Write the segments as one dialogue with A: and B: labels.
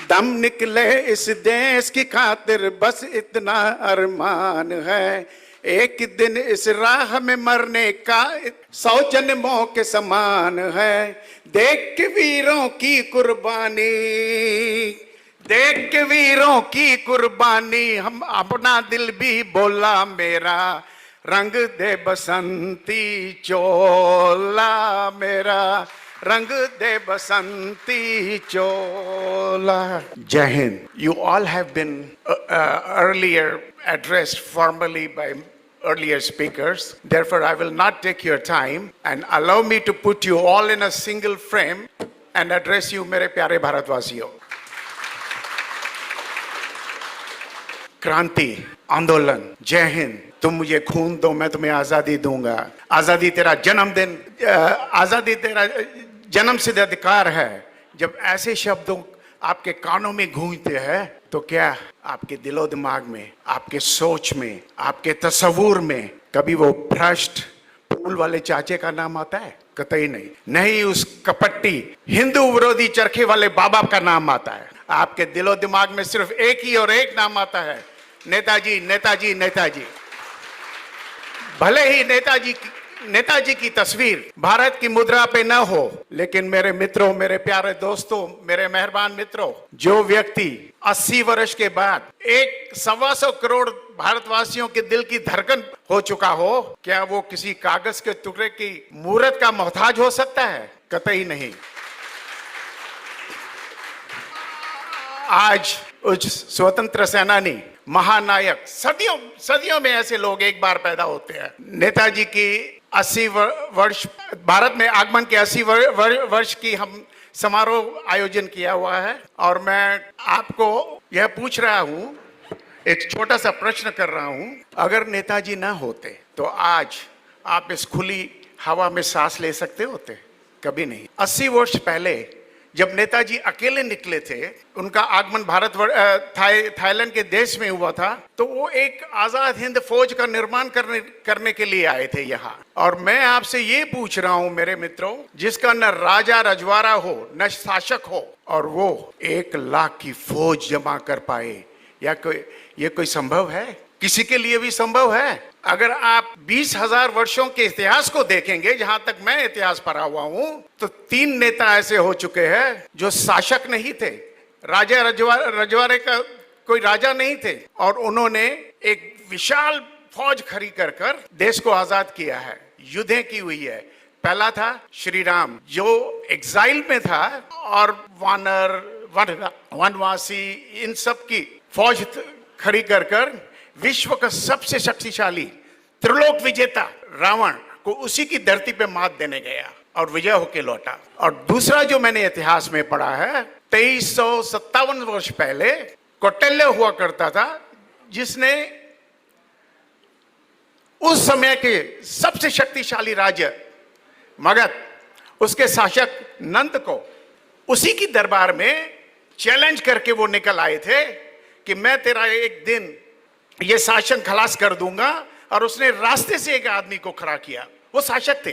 A: दम निकले इस देश की खातिर बस इतना अरमान है, एक दिन इस राह में मरने का 100 जन्मों के समान है। देख के वीरों की कुर्बानी, देख के वीरों की कुर्बानी, हम अपना दिल भी बोला मेरा, रंग दे बसंती चोला मेरा, रंग दे बसंती चोला। जय Hind. You all have been earlier addressed formally by earlier speakers. Therefore, I will not take your time and allow me to put you all in a single frame and address you, मेरे प्यारे भारतवासियों। क्रांति, आंदोलन, जय हिंद, तुम मुझे खून दो मैं तुम्हें आजादी दूंगा, आजादी तेरा जन्मदिन, आजादी तेरा जन्म सिद्ध अधिकार है। जब ऐसे शब्दों आपके कानों में गूंजते हैं तो क्या आपके दिलो दिमाग में, आपके सोच में, आपके तस्वूर में कभी वो भ्रष्ट फूल वाले चाचे का नाम आता है? कतई नहीं। नहीं, उस कपट्टी हिंदू विरोधी चरखे वाले बाबा का नाम आता है। आपके दिलो दिमाग में सिर्फ एक ही और एक नाम आता है, नेताजी, नेताजी, नेताजी। भले ही नेताजी की तस्वीर भारत की मुद्रा पे ना हो, लेकिन मेरे मित्रों, मेरे प्यारे दोस्तों, मेरे मेहरबान मित्रों, जो व्यक्ति 80 वर्ष के बाद 1.25 करोड़ भारतवासियों के दिल की धड़कन हो चुका हो, क्या वो किसी कागज के टुकड़े की मूर्त का मोहताज हो सकता है? कतई नहीं। आज उस स्वतंत्र सेनानी, महानायक, सदियों में ऐसे लोग एक बार पैदा होते हैं। नेताजी की 80 वर्ष, भारत में आगमन के 80 वर्ष की हम समारोह आयोजन किया हुआ है, और मैं आपको यह पूछ रहा हूं, एक छोटा सा प्रश्न कर रहा हूं, अगर नेताजी ना होते तो आज आप इस खुली हवा में सांस ले सकते होते? कभी नहीं। 80 वर्ष पहले जब नेताजी अकेले निकले थे, उनका आगमन थाईलैंड के देश में हुआ था, तो वो एक आजाद हिंद फौज का निर्माण करने के लिए आए थे यहाँ। और मैं आपसे ये पूछ रहा हूँ मेरे मित्रों, जिसका न राजा रजवाड़ा हो न शासक हो, और वो 1 लाख की फौज जमा कर पाए, या ये कोई संभव है? किसी के लिए भी संभव है? अगर आप 20,000 वर्षों के इतिहास को देखेंगे, जहां तक मैं इतिहास पढ़ा हुआ हूं, तो 3 नेता ऐसे हो चुके हैं जो शासक नहीं थे, राजा रजवाड़े का कोई राजा नहीं थे, और उन्होंने एक विशाल फौज खड़ी कर देश को आजाद किया है, युद्धें की हुई है। पहला था श्री राम, जो एग्जाइल में था, और वानर, वनवासी, इन सब की फौज खड़ी कर विश्व का सबसे शक्तिशाली त्रिलोक विजेता रावण को उसी की धरती पे मात देने गया और विजय होके लौटा। और दूसरा जो मैंने इतिहास में पढ़ा है, 2357 वर्ष पहले कौटिल्य हुआ करता था, जिसने उस समय के सबसे शक्तिशाली राज्य मगध, उसके शासक नंद को उसी की दरबार में चैलेंज करके वो निकल आए थे कि मैं तेरा एक दिन ये शासन खलास कर दूंगा, और उसने रास्ते से एक आदमी को खड़ा किया। वो शासक थे,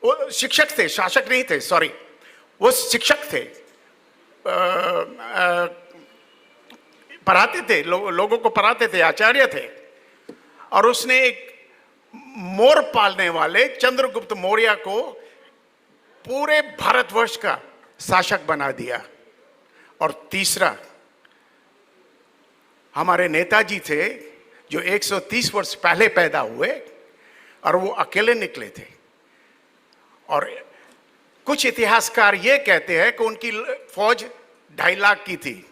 A: वो शिक्षक थे, शासक नहीं थे, सॉरी, वो शिक्षक थे, पढ़ाते थे, लोगों को पढ़ाते थे, आचार्य थे। और उसने एक मोर पालने वाले चंद्रगुप्त मौर्य को पूरे भारतवर्ष का शासक बना दिया। और तीसरा, हमारे नेताजी थे जो 130 वर्ष पहले पैदा हुए, और वो अकेले निकले थे। और कुछ इतिहासकार ये कहते हैं कि उनकी फौज 2.5 लाख की थी,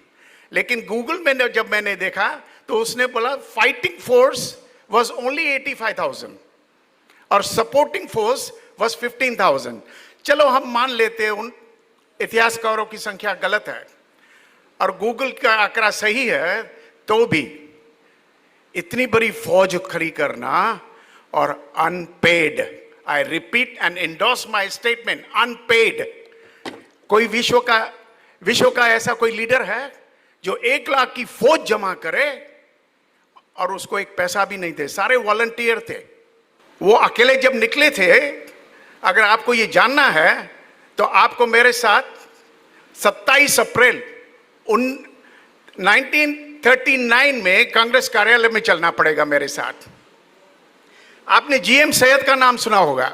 A: लेकिन गूगल में जब मैंने देखा तो उसने बोला फाइटिंग फोर्स वाज ओनली 85,000 और सपोर्टिंग फोर्स वाज 15,000। चलो हम मान लेते हैं उन इतिहासकारों की संख्या गलत है और गूगल का आंकड़ा सही है, तो भी इतनी बड़ी फौज खड़ी करना और unpaid, I repeat and endorse my statement, unpaid. कोई विश्व का ऐसा कोई लीडर है जो 1 लाख की फौज जमा करे और उसको एक पैसा भी नहीं थे, सारे वॉलंटियर थे। वो अकेले जब निकले थे, अगर आपको ये जानना है तो आपको मेरे साथ 27 अप्रैल 1939 में कांग्रेस कार्यालय में चलना पड़ेगा मेरे साथ। आपने जीएम सैयद का नाम सुना होगा।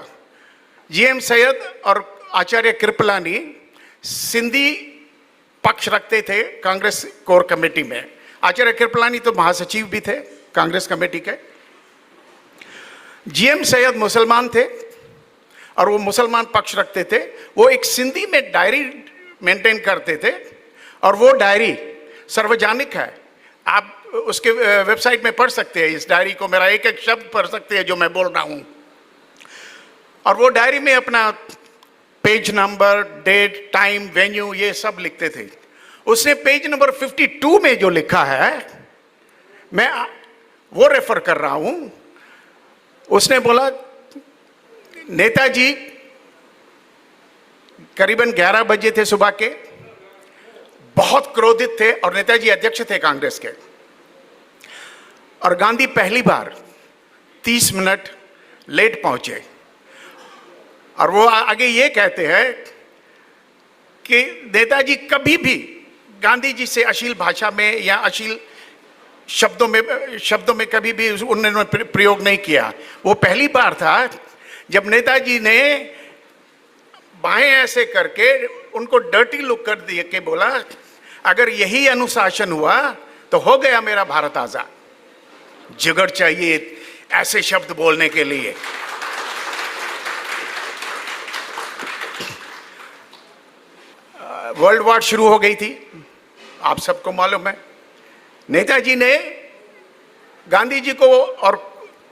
A: जीएम सैयद और आचार्य कृपलानी सिंधी पक्ष रखते थे कांग्रेस कोर कमेटी में। आचार्य कृपलानी तो महासचिव भी थे कांग्रेस कमेटी के। जीएम सैयद मुसलमान थे और वो मुसलमान पक्ष रखते थे। वो एक सिंधी में डायरी मेंटेन करते थे और वो डायरी सार्वजनिक है, आप उसके वेबसाइट में पढ़ सकते हैं इस डायरी को। मेरा एक एक शब्द पढ़ सकते हैं जो मैं बोल रहा हूं। और वो डायरी में अपना page number, date, time, venue ये सब लिखते थे। उसने पेज नंबर 52 में जो लिखा है मैं वो रेफर कर रहा हूं। उसने बोला नेताजी करीबन 11 बजे थे सुबह के, बहुत क्रोधित थे और नेताजी अध्यक्ष थे कांग्रेस के। और गांधी पहली बार 30 मिनट लेट पहुंचे। और वो आगे ये कहते हैं कि नेताजी कभी भी गांधी जी से अश्लील भाषा में या अश्लील शब्दों में कभी भी उन्होंने प्रयोग नहीं किया। वो पहली बार था जब नेताजी ने बाएं ऐसे करके उनको डर्टी लुक कर दिए के बोला अगर यही अनुशासन हुआ तो हो गया मेरा भारत आजाद। जिगर चाहिए ऐसे शब्द बोलने के लिए। वर्ल्ड वॉर शुरू हो गई थी, आप सबको मालूम है। नेताजी ने गांधी जी को और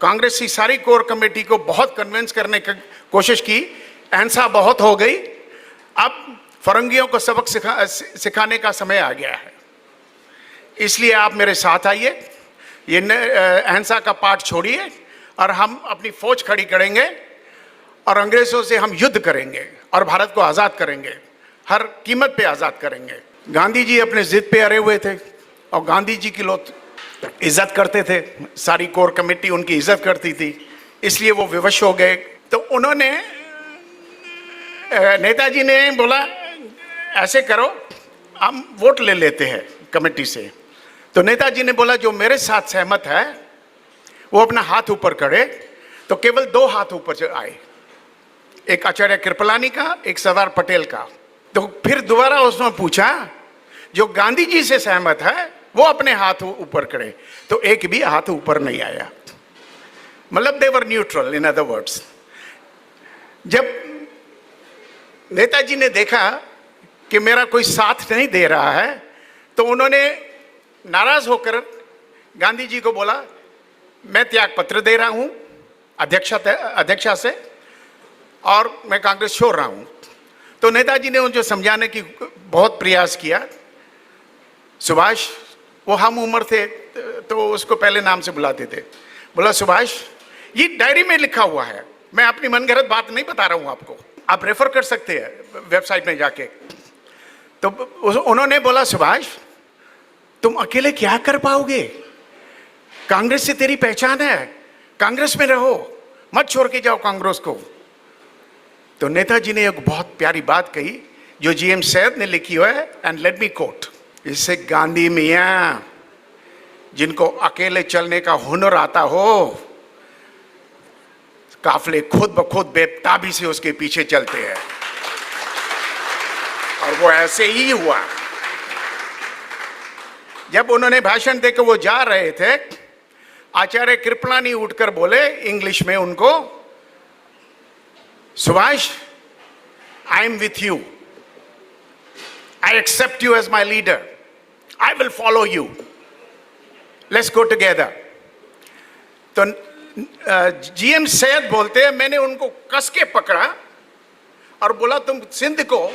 A: कांग्रेस की सारी कोर कमेटी को बहुत कन्विंस करने की कोशिश की। अहिंसा बहुत हो गई, अब फरंगियों को सबक सिखाने का समय आ गया है। इसलिए आप मेरे साथ आइए, ये अहिंसा का पाठ छोड़िए और हम अपनी फौज खड़ी करेंगे और अंग्रेजों से हम युद्ध करेंगे और भारत को आज़ाद करेंगे, हर कीमत पे आज़ाद करेंगे। गांधी जी अपने जिद पे अड़े हुए थे और गांधी जी की लोग इज्जत करते थे, सारी कोर कमेटी उनकी इज्जत करती थी, इसलिए वो विवश हो गए। तो उन्होंने नेताजी ने बोला ऐसे करो हम वोट ले लेते हैं कमेटी से। तो नेताजी ने बोला जो मेरे साथ सहमत है वो अपना हाथ ऊपर करे। तो केवल 2 हाथ ऊपर आए, एक आचार्य कृपलानी का, एक सरदार पटेल का। तो फिर दोबारा उसने पूछा जो गांधी जी से सहमत है वो अपने हाथ ऊपर करे। तो एक भी हाथ ऊपर नहीं आया, मतलब दे वर न्यूट्रल इन अदर वर्ड्स। जब नेताजी ने देखा कि मेरा कोई साथ नहीं दे रहा है तो उन्होंने नाराज होकर गांधी जी को बोला मैं त्याग पत्र दे रहा हूं अध्यक्षा से और मैं कांग्रेस छोड़ रहा हूं। तो नेताजी ने उनको समझाने की बहुत प्रयास किया। सुभाष, वो हम उम्र थे तो उसको पहले नाम से बुलाते थे, बोला सुभाष ये डायरी में लिखा हुआ है, मैं अपनी मनगढ़ंत बात नहीं बता रहा हूं आपको, आप रेफर कर सकते हैं वेबसाइट में जाके। तो उन्होंने बोला सुभाष तुम अकेले क्या कर पाओगे, कांग्रेस से तेरी पहचान है, कांग्रेस में रहो, मत छोड़ के जाओ कांग्रेस को। तो नेताजी ने एक बहुत प्यारी बात कही जो जीएम सैयद ने लिखी हुआ है, एंड लेट मी कोट। इससे गांधी मियां जिनको अकेले चलने का हुनर आता हो, काफले खुद ब खुद बेताबी से उसके पीछे चलते हैं। और वो ऐसे ही हुआ। जब उन्होंने भाषण देकर वो जा रहे थे, आचार्य कृपलानी उठकर बोले इंग्लिश में उनको, Subhash I am with you, I accept you as my leader, I will follow you, let's go together. तो जीएम सैयद बोलते हैं मैंने उनको कस के पकड़ा और बोला तुम सिंध को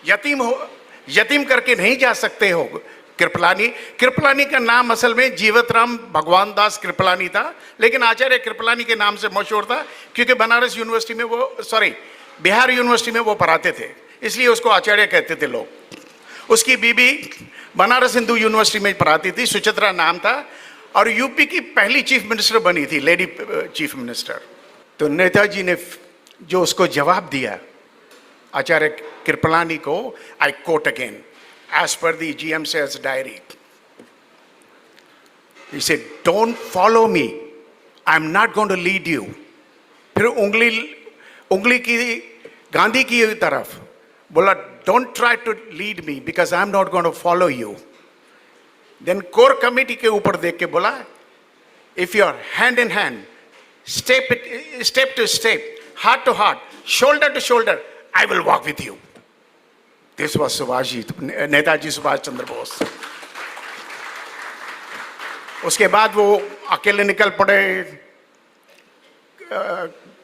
A: यतीम करके नहीं जा सकते हो। कृपलानी का नाम असल में जीवतराम भगवान दास कृपलानी था, लेकिन आचार्य कृपलानी के नाम से मशहूर था क्योंकि बनारस यूनिवर्सिटी में बिहार यूनिवर्सिटी में वो पढ़ाते थे, इसलिए उसको आचार्य कहते थे लोग। उसकी बीबी बनारस हिंदू यूनिवर्सिटी में पढ़ाती थी, सुचित्रा नाम था, और यूपी की पहली चीफ मिनिस्टर बनी थी, लेडी चीफ मिनिस्टर। तो नेताजी ने जो उसको जवाब दिया Acharya Kripalani ko, I quote again, as per the GM says diary. He said, don't follow me, I'm not going to lead you. फिर उंगली की गांधी की तरफ बोला, don't try to lead me because I'm not going to follow you. Then core committee के ऊपर देख के बोला, if you are hand in hand, step to step, heart to heart, shoulder to shoulder, I will walk with you. This was Netaji Subhash Chandra Bose. उसके बाद वो अकेले निकल पड़े,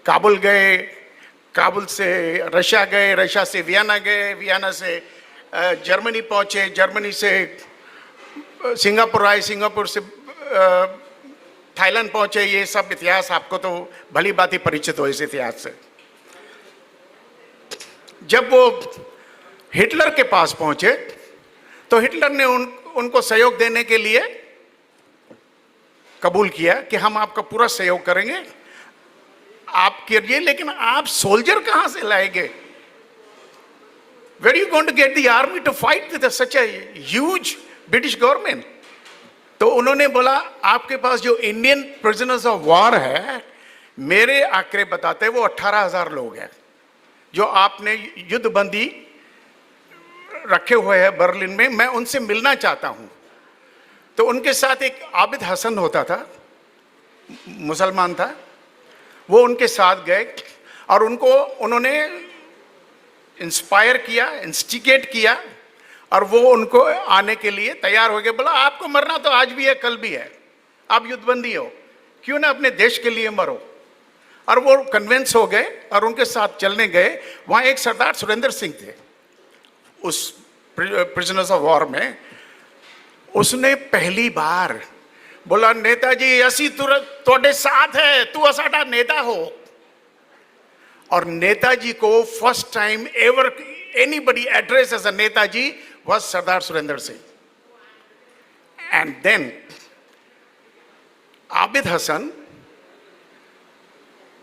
A: काबुल गए, काबुल से रशिया गए, रशिया से वियना गए, वियना से जर्मनी पहुंचे, जर्मनी से सिंगापुर आए, सिंगापुर से थाईलैंड पहुंचे. ये सब इतिहास आपको तो भली बात ही परिचित हो इस इतिहास से. जब वो हिटलर के पास पहुंचे तो हिटलर ने उनको सहयोग देने के लिए कबूल किया कि हम आपका पूरा सहयोग करेंगे आपके लिए, लेकिन आप सोल्जर कहां से लाएंगे? Where are you going to get the army to fight with such a huge British government? तो उन्होंने बोला, आपके पास जो इंडियन प्रिजनर्स ऑफ वॉर है, मेरे आंकड़े बताते हैं वो 18,000 लोग हैं जो आपने युद्ध बंदी रखे हुए हैं बर्लिन में. मैं उनसे मिलना चाहता हूं. तो उनके साथ एक आबिद हसन होता था, मुसलमान था, वो उनके साथ गए और उन्होंने इंस्पायर किया, इंस्टिगेट किया और वो उनको आने के लिए तैयार हो गए. बोला, आपको मरना तो आज भी है, कल भी है, आप युद्धबंदी हो, क्यों ना अपने देश के लिए मरो. और वो कन्विंस हो गए और उनके साथ चलने गए. वहां एक सरदार सुरेंद्र सिंह थे उस प्रिजनर्स ऑफ वॉर में. उसने पहली बार बोला, नेताजी असी तोड़े साथ है, तू असाडा नेता हो. और नेताजी को first time ever anybody address as a Netaji was Sardar Surendra Singh. And then Abid Hassan,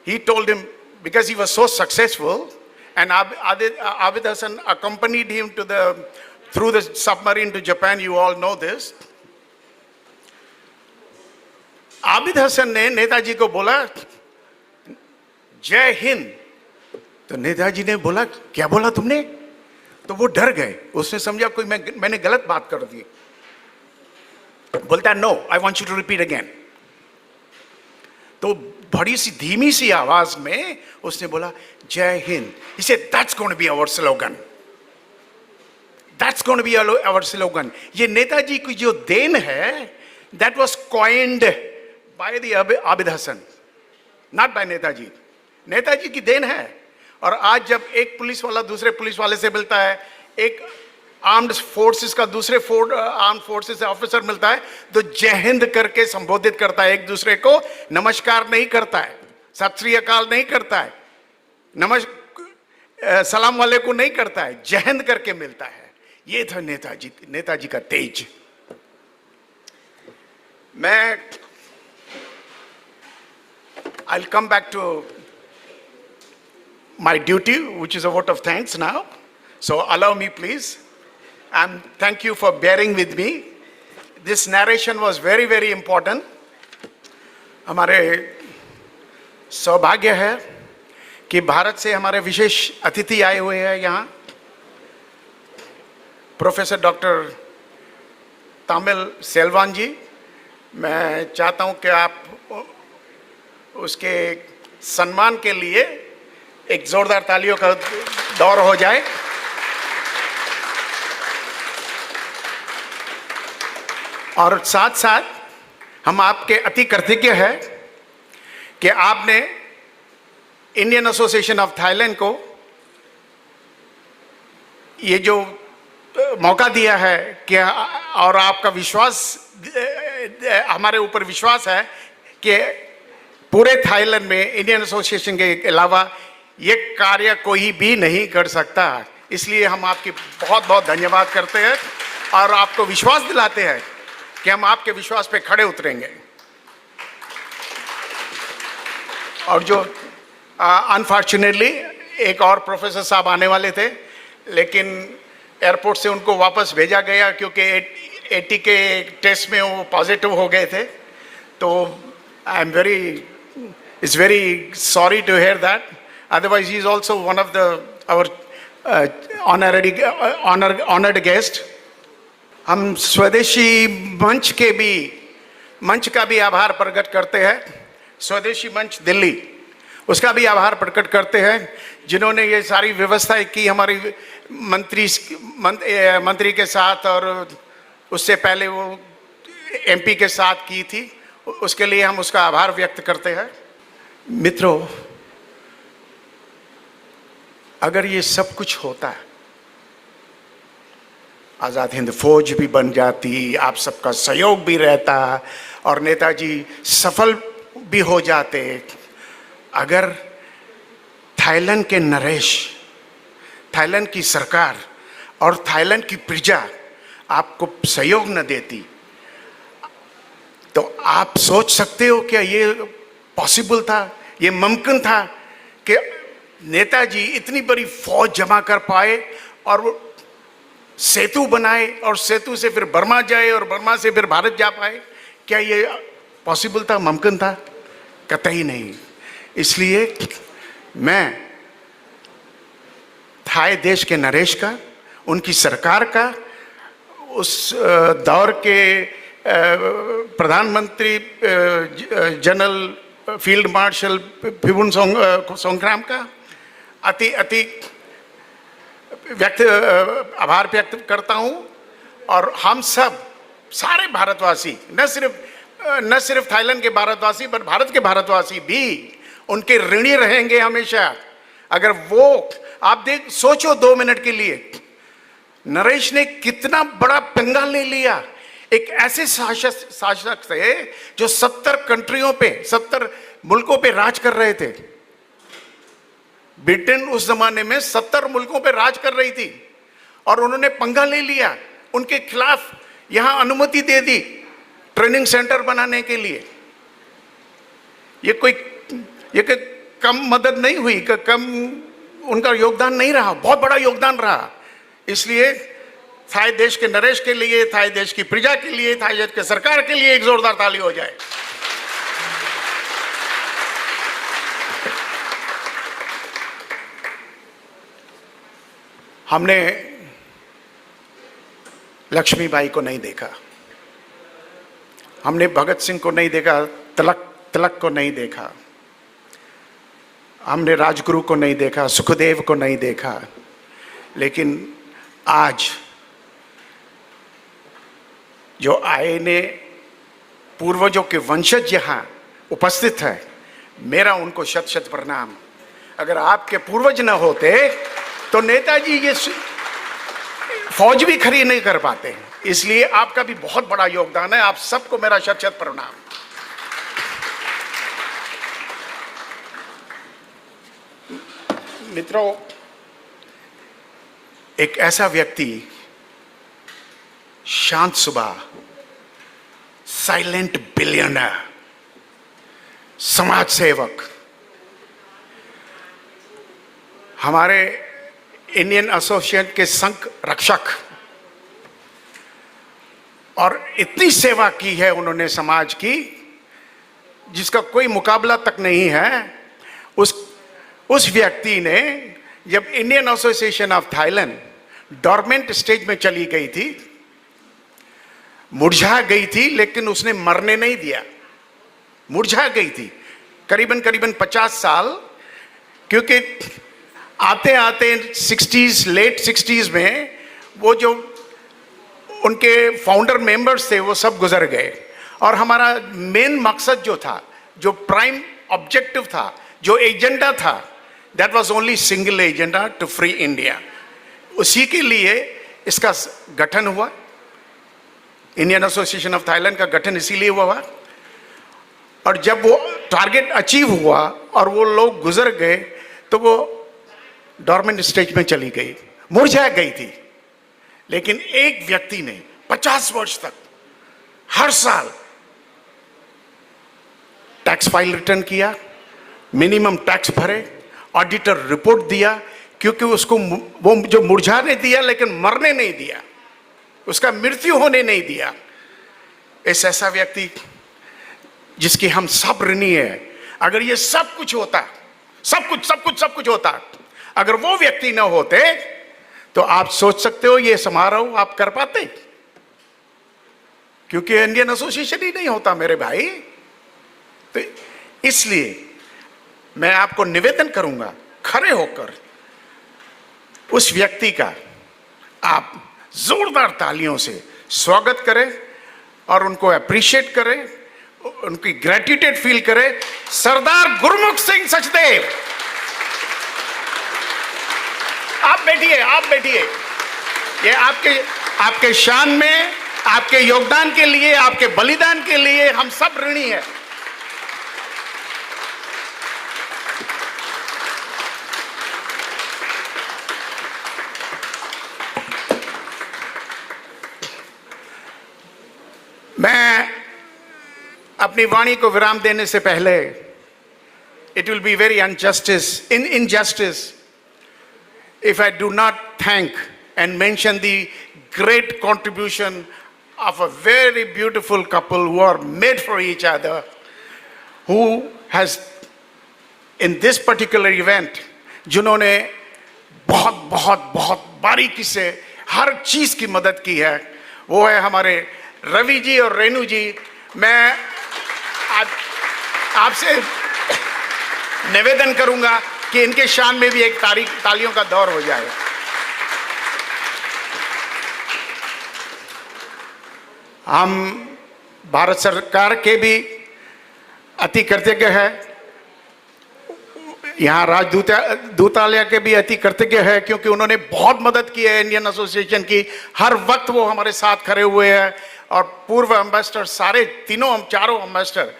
A: he told him, because he was so successful, and Abid Hassan accompanied him through the submarine to Japan. You all know this. Abid Hassan ने नेताजी को बोला, जय हिंद. तो नेताजी ने बोला, क्या बोला तुमने? तो वो डर गए. उसने समझा कोई मैंने गलत बात कर दी. बोलता, no, I want you to repeat again. तो बड़ी सी धीमी सी आवाज में उसने बोला, जय Hind. He said, that's going to be our slogan. That's going to be our slogan. ये नेताजी की जो देन है, that was coined by the Abid Hassan, not by Netaji. Netaji की देन है. और आज जब एक पुलिस वाला दूसरे पुलिस वाले से मिलता है, एक आर्म्ड फोर्सेस का दूसरे आर्म्ड फोर्सेस ऑफिसर मिलता है, तो जय हिंद करके संबोधित करता है एक दूसरे को. नमस्कार नहीं करता है, सत श्री अकाल नहीं करता है, सलाम वालेकुम नहीं करता है, जय हिंद करके मिलता है. ये था नेताजी का तेज. मैं I'll come back to my duty, which is a vote of thanks now. So allow me, please. And thank you for bearing with me. This narration was very, very important. हमारे सौभाग्य है कि भारत से हमारे विशेष अतिथि आए हुए हैं यहाँ. प्रोफेसर डॉक्टर तामिल सेल्वान जी. मैं चाहता हूँ कि आप उसके सम्मान के लिए एक जोरदार तालियों का दौर हो जाए. और साथ साथ हम आपके अति कृतज्ञ हैं कि आपने इंडियन एसोसिएशन ऑफ थाईलैंड को ये जो मौका दिया है कि, और आपका विश्वास, हमारे ऊपर विश्वास है कि पूरे थाईलैंड में इंडियन एसोसिएशन के अलावा ये कार्य कोई भी नहीं कर सकता. इसलिए हम आपकी बहुत बहुत धन्यवाद करते हैं और आपको विश्वास दिलाते हैं कि हम आपके विश्वास पे खड़े उतरेंगे. और जो अनफॉर्चुनेटली एक और प्रोफेसर साहब आने वाले थे, लेकिन एयरपोर्ट से उनको वापस भेजा गया क्योंकि 80 के टेस्ट में वो पॉजिटिव हो गए थे। तो I am very sorry to hear that, otherwise he is also one of the our honoured guest. हम स्वदेशी मंच का भी आभार प्रकट करते हैं। स्वदेशी मंच दिल्ली, उसका भी आभार प्रकट करते हैं, जिन्होंने ये सारी व्यवस्थाएं की हमारी मंत्री के साथ, और उससे पहले वो एमपी के साथ की थी। उसके लिए हम उसका आभार व्यक्त करते हैं। मित्रों, अगर ये सब कुछ होता, आज़ाद हिंद फौज भी बन जाती, आप सबका सहयोग भी रहता और नेताजी सफल भी हो जाते, अगर थाईलैंड के नरेश, थाईलैंड की सरकार और थाईलैंड की प्रजा आपको सहयोग न देती, तो आप सोच सकते हो क्या ये पॉसिबल था, ये मुमकिन था कि नेताजी इतनी बड़ी फौज जमा कर पाए और सेतु बनाए, और सेतु से फिर बर्मा जाए और बर्मा से फिर भारत जा पाए? क्या ये पॉसिबल था, मुमकिन था? कतई नहीं। इसलिए मैं थाई देश के नरेश का, उनकी सरकार का, उस दौर के प्रधानमंत्री जनरल फील्ड मार्शल पिबुन सोंगराम का अति आभार व्यक्त करता हूं। और हम सब सारे भारतवासी, न सिर्फ थाईलैंड के भारतवासी पर भारत के भारतवासी भी उनके ऋणी रहेंगे हमेशा। अगर वो, आप सोचो 2 मिनट के लिए, नरेश ने कितना बड़ा पंगा ले लिया। एक ऐसे शासक थे जो 70 मुल्कों पे राज कर रहे थे। ब्रिटेन उस जमाने में 70 मुल्कों पे राज कर रही थी, और उन्होंने पंगा ले लिया, उनके खिलाफ यहां अनुमति दे दी ट्रेनिंग सेंटर बनाने के लिए। ये कोई कम मदद नहीं हुई, कम उनका योगदान नहीं रहा, बहुत बड़ा योगदान रहा। इसलिए थाई देश के नरेश के लिए, थाई देश की प्रजा के लिए, थाई देश के सरकार के लिए एक जोरदार ताली हो जाए। हमने लक्ष्मीबाई को नहीं देखा, हमने भगत सिंह को नहीं देखा, तिलक को नहीं देखा, हमने राजगुरु को नहीं देखा, सुखदेव को नहीं देखा। लेकिन आज जो आए ने पूर्वजों के वंशज यहाँ उपस्थित है, मेरा उनको शत शत प्रणाम। अगर आपके पूर्वज न होते तो नेताजी ये फौज भी खड़ी नहीं कर पाते। इसलिए आपका भी बहुत बड़ा योगदान है। आप सबको मेरा शत शत प्रणाम। मित्रों, एक ऐसा व्यक्ति, शांत सुबह, साइलेंट बिलियनर, समाज सेवक, हमारे इंडियन एसोसिएशन के संघ रक्षक, और इतनी सेवा की है उन्होंने समाज की जिसका कोई मुकाबला तक नहीं है। उस व्यक्ति ने, जब Indian association of Thailand dormant stage में चली गई थी, मुरझा गई थी, लेकिन उसने मरने नहीं दिया, मुरझा गई थी करीबन 50 साल, क्योंकि आते आते 60s, लेट 60s में वो जो उनके फाउंडर मेंबर्स थे वो सब गुजर गए, और हमारा मेन मकसद जो था, जो प्राइम ऑब्जेक्टिव था, जो एजेंडा था, that was only single agenda, to free India. उसी के लिए इसका गठन हुआ। इंडियन एसोसिएशन ऑफ थाईलैंड का गठन इसीलिए हुआ। और जब वो टारगेट अचीव हुआ और वो लोग गुजर गए, तो वो डॉर्मेंट स्टेज में चली गई, मुरझा गई थी। लेकिन एक व्यक्ति ने 50 वर्ष तक हर साल टैक्स फाइल रिटर्न किया, मिनिमम टैक्स भरे, ऑडिटर रिपोर्ट दिया, क्योंकि उसको वो जो मुरझाने दिया लेकिन मरने नहीं दिया, उसका मृत्यु होने नहीं दिया। इस ऐसा व्यक्ति जिसकी हम सब ऋणी है, अगर ये सब कुछ होता, सब कुछ होता, अगर वो व्यक्ति न होते तो आप सोच सकते हो ये समारोह आप कर पाते? क्योंकि इंडियन एसोसिएशन ही नहीं होता मेरे भाई। तो इसलिए मैं आपको निवेदन करूंगा, खड़े होकर उस व्यक्ति का आप जोरदार तालियों से स्वागत करें और उनको अप्रिशिएट करें, उनकी ग्रेटिट्यूड फील करें। सरदार गुरमुख सिंह सचदेव, आप बैठिए। ये आपके शान में, आपके योगदान के लिए, आपके बलिदान के लिए हम सब ऋणी हैं। मैं अपनी वाणी को विराम देने से पहले, it will be very injustice if I do not thank and mention the great contribution of a very beautiful couple who are made for each other, who has in this particular event, जिन्होंने बहुत बारीकी से हर चीज की मदद की है, वो है हमारे रवि जी और रेणु जी। मैं आपसे निवेदन करूंगा कि इनके शान में भी एक तालियों का दौर हो जाए। हम भारत सरकार के भी अति कृतज्ञ है, यहाँ राजदूतालय के भी अति कृतज्ञ है, क्योंकि उन्होंने बहुत मदद की है इंडियन एसोसिएशन की। हर वक्त वो हमारे साथ खड़े हुए हैं। और पूर्व एम्बेसडर सारे चारों एम्बेसडर,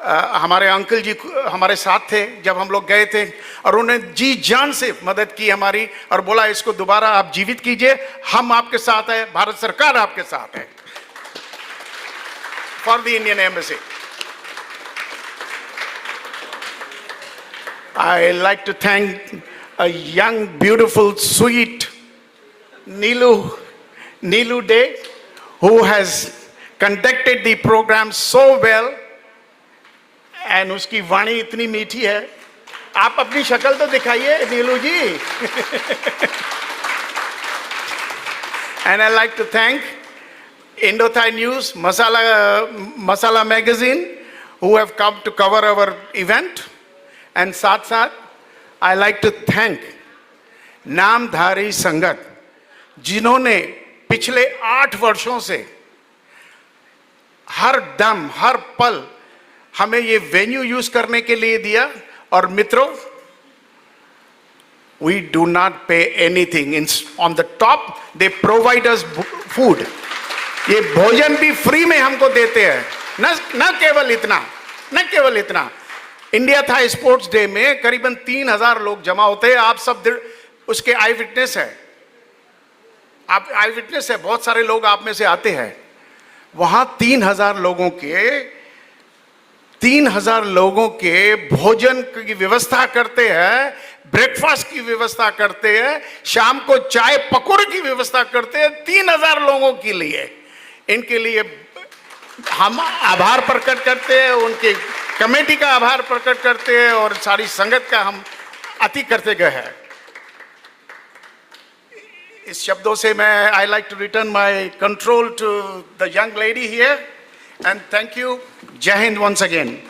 A: हमारे अंकल जी हमारे साथ थे जब हम लोग गए थे, और उन्होंने जी जान से मदद की हमारी, और बोला इसको दोबारा आप जीवित कीजिए, हम आपके साथ हैं, भारत सरकार आपके साथ है। For the Indian embassy, I like to thank a young, beautiful, sweet Neelu Day, who has conducted the program so well, and उसकी वाणी इतनी मीठी है। आप अपनी शक्ल तो दिखाइए नीलू जी। And I like to thank Indo-Thai News, Masala Magazine, who have come to cover our event. And साथ I like to thank नामधारी संगत, जिन्होंने पिछले 8 वर्षों से हर दम हर पल हमें ये वेन्यू यूज करने के लिए दिया। और मित्रों, we do not pay anything. On the top they provide us food. ये भोजन भी फ्री में हमको देते हैं। न केवल इतना, इंडिया था स्पोर्ट्स डे में करीबन 3000 लोग जमा होते हैं। आप सब उसके आई विटनेस है, आप आई विटनेस है, बहुत सारे लोग आप में से आते हैं। वहां 3000 लोगों के भोजन की व्यवस्था करते हैं, ब्रेकफास्ट की व्यवस्था करते हैं, शाम को चाय पकौड़े की व्यवस्था करते हैं 3000 लोगों के लिए। इनके लिए हम आभार प्रकट करते हैं, उनके कमेटी का आभार प्रकट करते हैं, और सारी संगत का हम अति कृतज्ञ है। इस शब्दों से मैं I like to return my control to the young lady here, and thank you. Jai Hind once again.